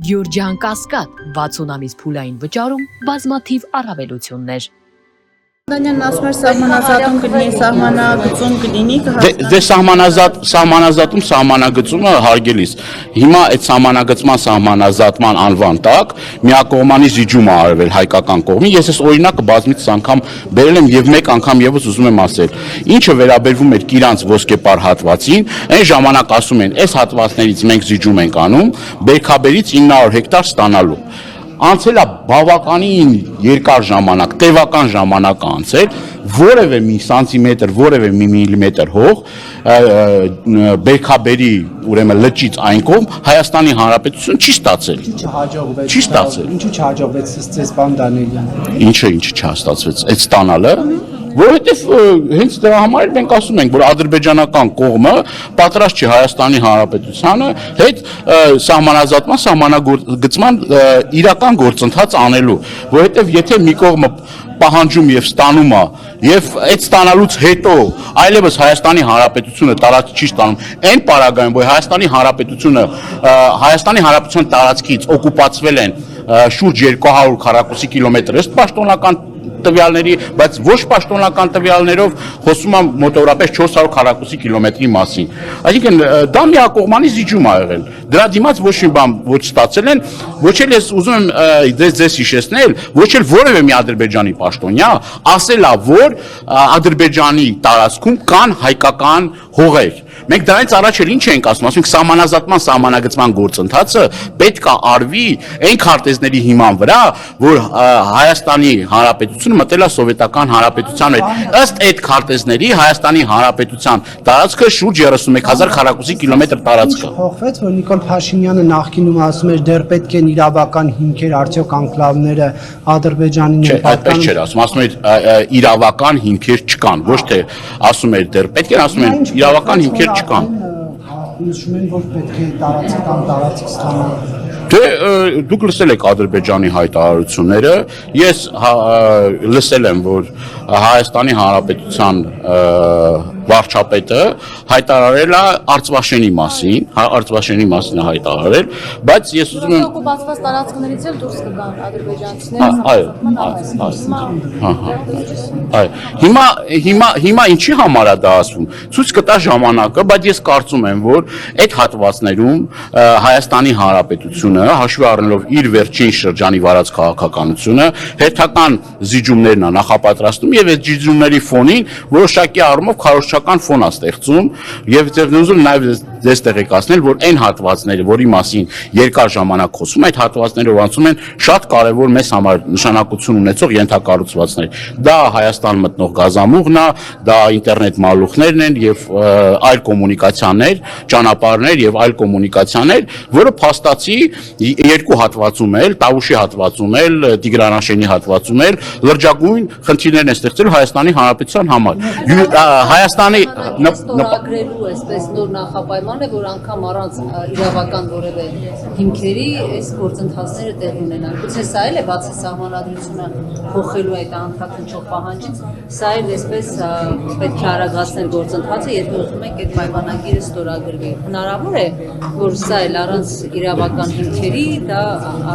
Գյուրջան Կասկադ 60 ամիս փուլային վճարում բազմաթիվ առավելություններ։ Դանյանն ասում էր սահմանազատում կլինի, սահմանագծում կլինի Դե սահմանազատում սահմանագծումը հարգելիս։ Հիմա այդ սահմանագծման սահմանազատման անվան տակ միակողմանի զիջում է արվել հայկական կողմի։ Ես այս օրինակը բազմիցս անգամ բերել եմ եւ մեկ անգամ եւս ուզում եմ ասել։ Ինչը վերաբերվում էր Կիրանց ոսկեպար հատվածին, այն ժամանակ ասում են, այս հատվածներից մենք զիջում ենք անում, Բերքաբերից 900 հեկտար ստանալու։ Անցել է բավականին երկար ժամանակ, տևական ժամանակ անցել, որևէ մի սանտիմետր, որևէ մի միլիմետր հող Բերքաբերի ուրեմն լճից այն կողմ Հայաստանի Հանրապետություն չի ստացել։ Չի ստացել։ Ինչու չհաջողվեց ձեզ պարոն Դանիելյան։ Ինչը չհաստատվեց, այդ ստանալը, որովհետև հենց դրա համար մենք ասում ենք, որ ադրբեջանական կողմը պատրաստ չի Հայաստանի Հանրապետությանը հետ սահմանազատման, սահմանագծման իրական գործընթաց անելու, որովհետև եթե մի կողմը պահանջում եւ ստանում է եւ այդ ստանալուց հետո այլևս Հայաստանի Հանրապետությունը տարածք չի ստանում այն պարագայում որ Հայաստանի Հանրապետության տարածքից օկուպացվել են շուրջ 200 քառակուսի կիլոմետր ըստ պաշտոնական տվյալների, բայց ոչ պաշտոնական տվյալներով խոսում եմ մոտավորապես 400 քառակուսի կիլոմետրի մասին։ Այսինքն դա միակողմանի զիջում ա եղել։ Դրա դիմաց ոչ մի բան ոչ ստացել են, ոչ էլ ես ուզում եմ ձեզ հիշեցնել, ոչ էլ որևէ մի ադրբեջանի պաշտոնյա ասել է, որ Ադրբեջանի տարածքում կան հայկական հողեր։ Մենք դրանից առաջ էլ ինչ ենք ասում ենք սահմանազատման սահմանագծման գործընթացը պետք է արվի այն քարտեզների հիման վրա, որ Հայաստանի Հանրապետությունը մտել է սովետական հանրապետության հետ։ Ըստ այդ քարտեզների Հայաստանի Հանրապետության տարածքը շուրջ 31000 քառակուսի կիլոմետր տարածք է։ Փոխվեց, որ Նիկոլ Փաշինյանը նախկինում ասում էր դեռ պետք են իրավական հիմքեր, արդյոք անկլավները Ադրբեջանին են պատկանում։ Չէ, այդպես չէր ասում, ասում էր իրավական հիմքեր չկան, ոչ թե ասում էր դեռ պետք է ասում են իրավական հիմքեր չկան։ Նշում են, որ պետք է տարածք ստանալ։ Դե դուք լսել եք Ադրբեջանի հայտարարությունները, ես լսել եմ, որ Հայաստանի Հանրապետության վարչապետը հայտարարել է Արցվաշենի մասին, Արցվաշենի մասին է հայտարարել, բայց ես ուզում եմ օկուպացված տարածքներից էլ դուրս կգան ադրբեջանցիները։ Հիմա ինչի համար է դա ասվում։ Ցույց կտա ժամանակը, բայց ես կարծում եմ, որ այդ հատվածներում Հայաստանի Հանրապետությունը հաշվի առնելով իր վերջին շրջանի վարած քաղաքականությունը, հերթական զիջումներն է նախապատրաստում եւ այդ զիջումների ֆոնին որոշակի առումով քարոզչական ֆոն է ստեղծում եւ ուզում նաեւ ձեզ տեղեկացնել, որ այն հատվածները, որի մասին երկար ժամանակ խոսում, այդ հատվածները անցում են շատ կարեւոր մեծ համար նշանակություն ունեցող ենթակառուցվածքներ։ Դա Հայաստան մտնող գազամուղն է, դա ինտերնետ մալուխներն են եւ այլ կոմունիկացիաներ, ճանապարհներ եւ այլ կոմունիկացիաներ, որը փաստացի երկու հատվածում էլ, Տավուշի հատվածում էլ, Տիգրանաշենի հատվածում էլ լրջագույն խնդիրներ են ստեղծել Հայաստանի Հանրապետության համար։ Հայաստանի նպատակրելու այսպես նոր նախապայման է, որ անգամ առանց իրավական որևէ հիմքերի այս գործընթացները տեղ ունենան։ Գուցե սա էլ է բացի սահմանադրությունը փոխելու այդ անդրադառնալու պահանջից, սա էլ այսպես պետք է արագացնել գործընթացը, եթե ուզում եք այդ պայմանագիրը ստորագրվի։ Հնարավոր է, որ սա էլ առանց իրավական հիմքերի դա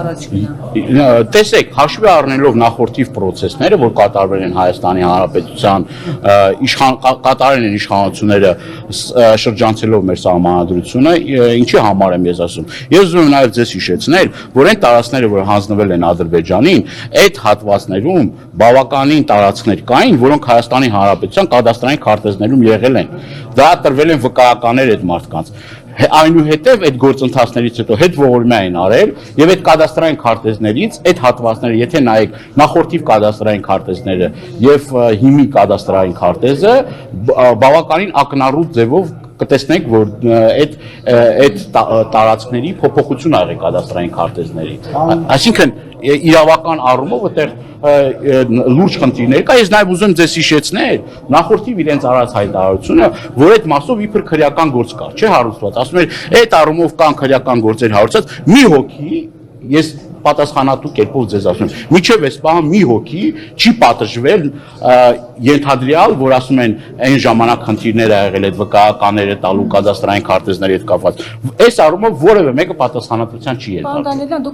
առաջ գնա։ Տեսեք, հաշվի առնելով նախորդիվ process-ները, որ կատարվել են Հայաստանի Հանրապետության կատարել են իշխանությունները շրջանցելով մեր սահմանադրությունը, ինչի համար եմ ես ասում։ Ես ուզում եմ նաև ձեզ հիշեցնել, որ այն տարածքները, որ հանձնվել են Ադրբեջանին, այդ հատվածներում բավականին տարածքներ կային, որոնք Հայաստանի Հանրապետության կադաստրային քարտեզներում եղել են։ Դա տրվել են վկայականներ այդ մարդկանց։ Այնուհետև այդ գործընթացներից հետո հետ ողորմյա են արել եւ այդ կադաստրային քարտեզներից այդ հատվածները, եթե նայեք նախորդիվ կադաստրային քարտեզները եւ հիմի կադաստրային քարտեզը բավականին ակնառու ձևով կտեսնենք, որ այդ տարածքների փոփոխություն ա եղել կադաստրային քարտեզների։ Այսինքն իրավական առումով այդտեղ լուրջ խնդիրներ կա, ես նաև ուզում ձեզ հիշեցնել նախորդիվ իրենց արած հայտարարությունը, որ այդ մասով իբր քրեական գործ կա, չէ՞ հարուցված, ասում էր այդ առումով կան քրեական գործեր հարուցած, մի հոգի, ես պատասխանատու կերպով ձեզ ասում եմ, միջև այս բանը մի հոգի չի պատժվել ենթադրյալ, որ ասում են այն ժամանակ խնդիրներ ա եղել այդ վկայականները տալու կադաստրային քարտեզների հետ կապված։ Այս առումով որևէ մեկը պատասխանատվության չի ենթարկվել։